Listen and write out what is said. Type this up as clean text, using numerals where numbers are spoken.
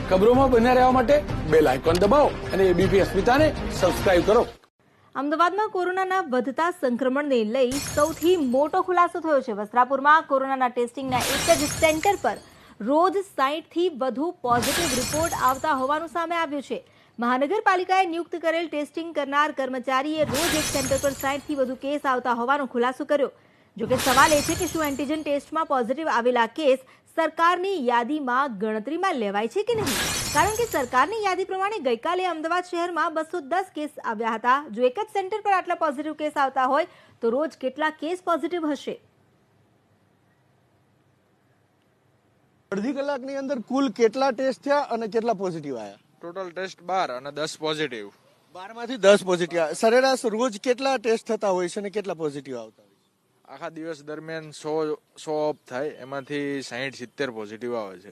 ખબરોમાં બન્યા રહેવા માટે બેલ આઇકોન દબાવો અને એબીપી અસ્મિતાને સબસ્ક્રાઇબ કરો. અમદાવાદમાં કોરોનાના વધતા સંક્રમણને લઈ સૌથી મોટો ખુલાસો થયો છે. વસ્ત્રાપુરમાં કોરોનાના ટેસ્ટિંગના એક જ સેન્ટર પર રોજ 60થી વધુ પોઝિટિવ રિપોર્ટ આવતા હોવાનું સામે આવ્યું છે. મહાનગરપાલિકાએ નિયુક્ત કરેલ ટેસ્ટિંગ કરનાર કર્મચારીએ રોજ એક સેન્ટર પર 60થી વધુ કેસ આવતા હોવાનો ખુલાસો કર્યો. જોકે સવાલ એ છે કે શું એન્ટીજન ટેસ્ટમાં પોઝિટિવ આવેલા કેસ સરકારની યાદીમાં ગણતરીમાં લેવાય છે કે નહીં? કારણ કે સરકારની યાદી પ્રમાણે ગઈકાલે અમદાવાદ શહેરમાં 210 કેસ આવ્યા હતા. જો એક જ સેન્ટર પર આટલા પોઝિટિવ કેસ આવતા હોય તો રોજ કેટલા કેસ પોઝિટિવ હશે? અડધી કલાકની અંદર કુલ કેટલા ટેસ્ટ થયા અને કેટલા પોઝિટિવ આવ્યા? ટોટલ ટેસ્ટ 12 અને 10 પોઝિટિવ. 12માંથી 10 પોઝિટિવ. સરેરાશ રોજ કેટલા ટેસ્ટ થતા હોય છે અને કેટલા પોઝિટિવ આવતા હોય છે? આખા દિવસ દરમિયાન 100 ઓફ થાય, એમાંથી 60-70 પોઝિટિવ આવે છે.